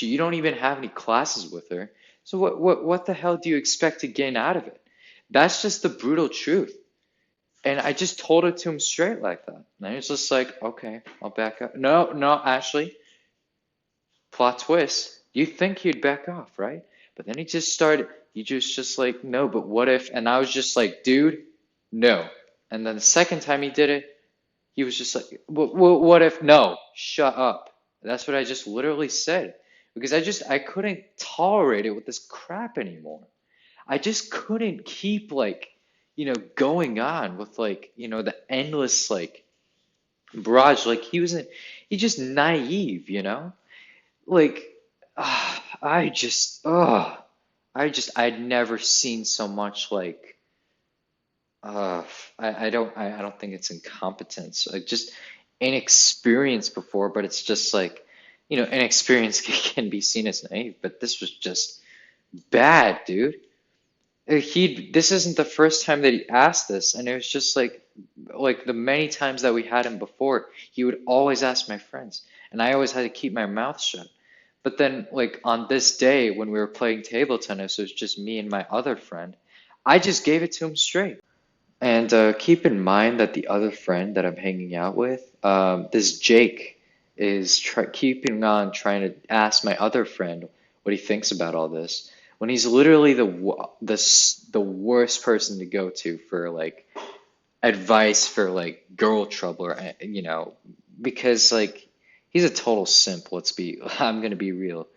You don't even have any classes with her. So what the hell do you expect to gain out of it? That's just the brutal truth. And I just told it to him straight like that. And he was just like, okay, I'll back up. No, no, Ashley, plot twist. You think he'd back off, right? But then he just started, he just like, no, but what if? And I was just like, dude, no. And then the second time he did it, he was just like, what if? No, shut up. That's what I just literally said. Because I couldn't tolerate it with this crap anymore. I just couldn't keep like, going on with like, the endless like barrage. Like he just naive, Like, I'd never seen so much like, uh, I don't think it's incompetence. Like just inexperience before, but it's just like, inexperience can be seen as naive, but this was just bad, dude. This isn't the first time that he asked this, and it was just like the many times that we had him before, he would always ask my friends, and I always had to keep my mouth shut. But then, like on this day when we were playing table tennis, it was just me and my other friend. I just gave it to him straight. And keep in mind that the other friend that I'm hanging out with, this Jake, is keeping on trying to ask my other friend what he thinks about all this, when he's literally the worst person to go to for like advice for like girl trouble, or because like he's a total simp. I'm gonna be real.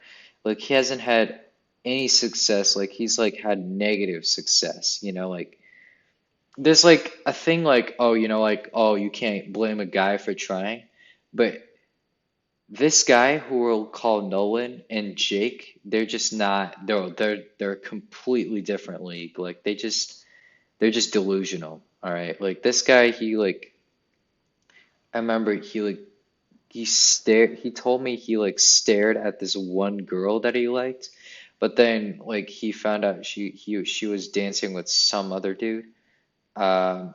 Like he hasn't had any success. Like he's like had negative success. Like there's like a thing like, oh, like, oh, you can't blame a guy for trying. But this guy who we'll call Nolan and Jake, they're just not, they're a completely different league. Like they're just delusional. All right. Like this guy, I remember he told me he like stared at this one girl that he liked, but then like he found out she was dancing with some other dude. Um,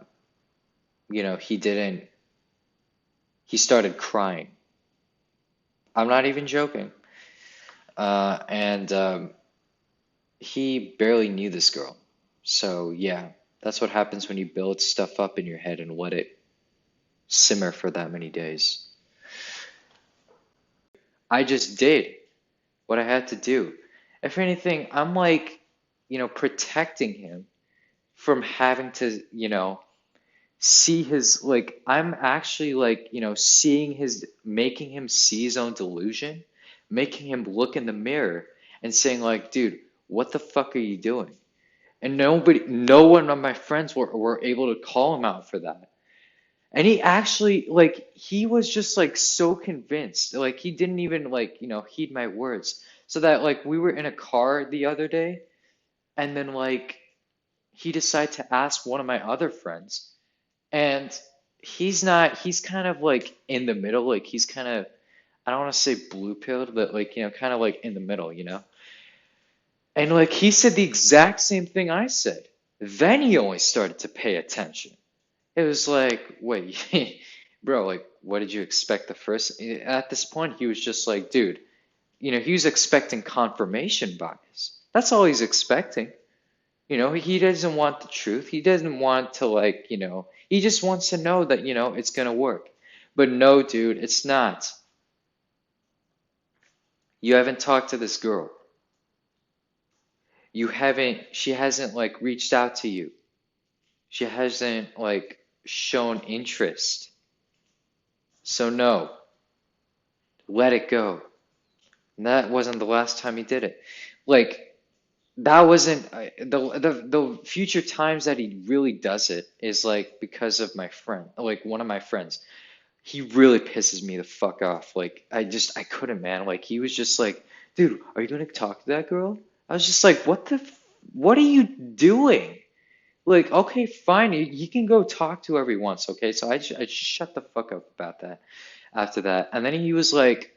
he didn't, he started crying. I'm not even joking. And he barely knew this girl. So, yeah, that's what happens when you build stuff up in your head and let it simmer for that many days. I just did what I had to do. If anything, I'm like, protecting him from having to, see his like I'm actually like seeing his making him see his own delusion, making him look in the mirror and saying like, dude, what the fuck are you doing? And no one of my friends were able to call him out for that. And he actually like he was just like so convinced, like he didn't even like heed my words, so that like we were in a car the other day, and then like he decided to ask one of my other friends. And he's kind of like in the middle, like he's kind of, I don't want to say blue pilled, but like, kind of like in the middle. And like he said the exact same thing I said. Then he only started to pay attention. It was like, wait, bro, like, what did you expect the first? At this point, he was just like, dude, he was expecting confirmation bias. That's all he's expecting. He doesn't want the truth. He doesn't want to like, he just wants to know that, it's gonna work. But no, dude, it's not. You haven't talked to this girl. She hasn't like reached out to you. She hasn't like shown interest. So no, let it go. And that wasn't the last time he did it. Like that wasn't the future times that he really does it is like because of my friend, like one of my friends. He really pisses me the fuck off. Like I couldn't, man. Like he was just like, dude, are you gonna talk to that girl? I was just like, what are you doing? Like, okay, fine, you can go talk to her every once, okay? So I just shut the fuck up about that after that. And then he was like,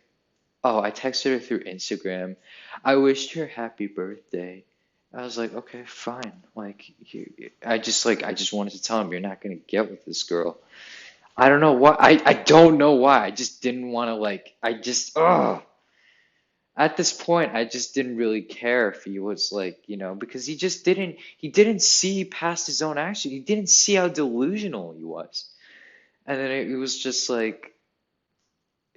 oh, I texted her through Instagram. I wished her happy birthday. I was like, okay, fine. Like, I just wanted to tell him you're not gonna get with this girl. I don't know why. I don't know why. I just didn't want to like. I just, ugh. at this point, I just didn't really care if he was like, because he didn't see past his own action. He didn't see how delusional he was. And then it was just like,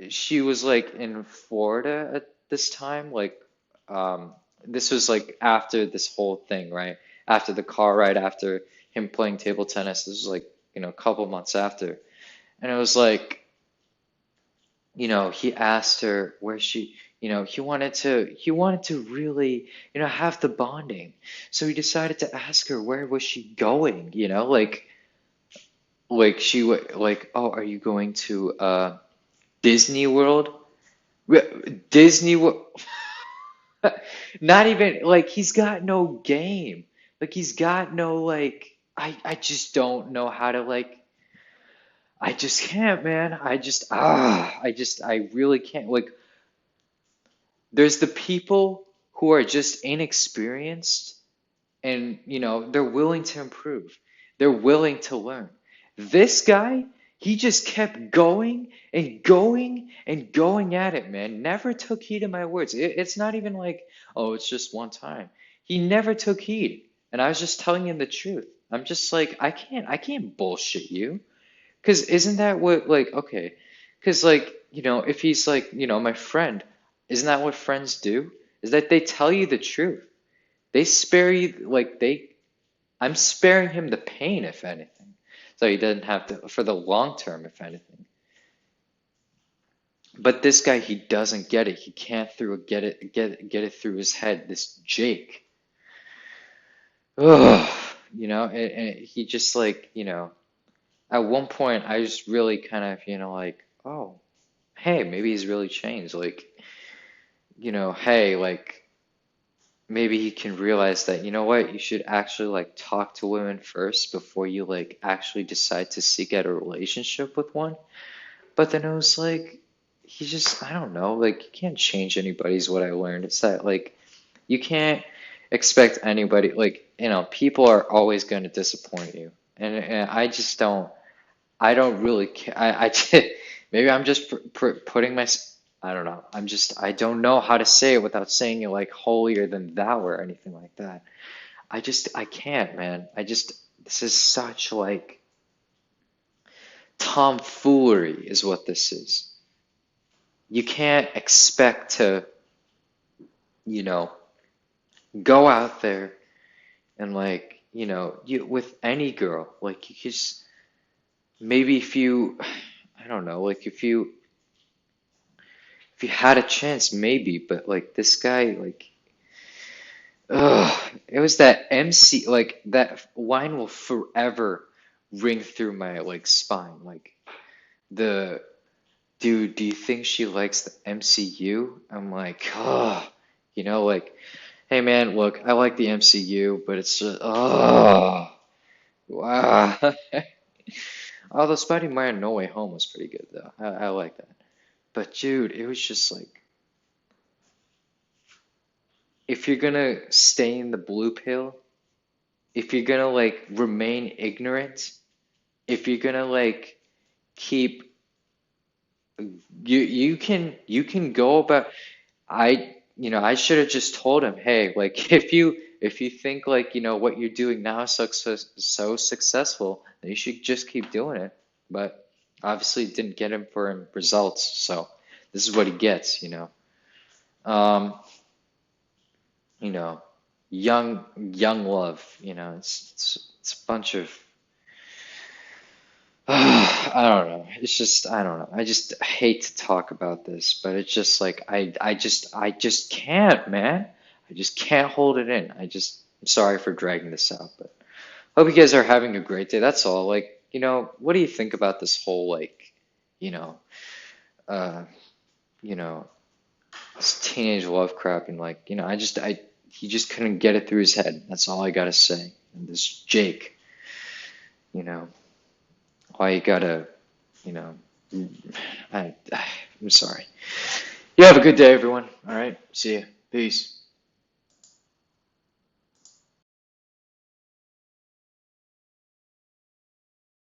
she was like in Florida at this time. Like, um, this was like after this whole thing, right? After the car ride, after him playing table tennis. This was like, a couple months after. And it was like, he asked her where she, he wanted to really, have the bonding. So he decided to ask her where was she going, like she would like, oh, are you going to Disney World? Disney World. Not even like he's got no game. Like he's got no like I just don't know how to like I just can't, man. I really can't. Like there's the people who are just inexperienced and they're willing to improve. They're willing to learn. This guy, he just kept going and going and going at it, man. Never took heed of my words. It's not even like, oh, it's just one time. He never took heed, and I was just telling him the truth. I'm just like, I can't bullshit you. Because isn't that what, like, okay, because, like, if he's like, my friend, isn't that what friends do? Is that they tell you the truth. They spare you, like, I'm sparing him the pain, if anything. So he doesn't have to, for the long term, if anything. But this guy, he doesn't get it. He can't get it through his head. This Jake, ugh, and he just like, at one point, I just really kind of, like, oh, hey, maybe he's really changed. Like, hey, like, maybe he can realize that, you know what, you should actually, like, talk to women first before you, like, actually decide to seek out a relationship with one. But then it was like, I don't know, like, you can't change anybody, is what I learned. It's that, like, you can't expect anybody, like, people are always going to disappoint you. And I don't really care. Maybe I'm just putting my, I don't know. I don't know how to say it without saying it like holier than thou or anything like that. I can't, man. This is such like tomfoolery is what this is. You can't expect to, you know, go out there and like, with any girl, like you just, maybe if you, I don't know, like if you had a chance, maybe, but like this guy, like, ugh, it was that MC, like that line will forever ring through my like spine. Like the dude, do you think she likes the MCU? I'm like, oh, like, hey man, look, I like the MCU, but it's just, oh, wow. Although Spider-Man No Way Home was pretty good though. I like that. But dude, it was just like, if you're gonna stay in the blue pill, if you're gonna like remain ignorant, if you're gonna like keep you can go about I should have just told him, hey, like if you think like what you're doing now is so successful, then you should just keep doing it. But obviously it didn't get him for him results, so this is what he gets, Um, you know, young love, it's a bunch of I don't know. It's just I don't know. I just hate to talk about this, but it's just like I just can't, man. I just can't hold it in. I'm sorry for dragging this out, but hope you guys are having a great day. That's all. Like, what do you think about this whole like, you know, uh, you know, this teenage love crap and like, he just couldn't get it through his head. That's all I gotta say. And this Jake, you know, why you gotta, you know, I'm sorry. You have a good day, everyone. All right. See you. Peace.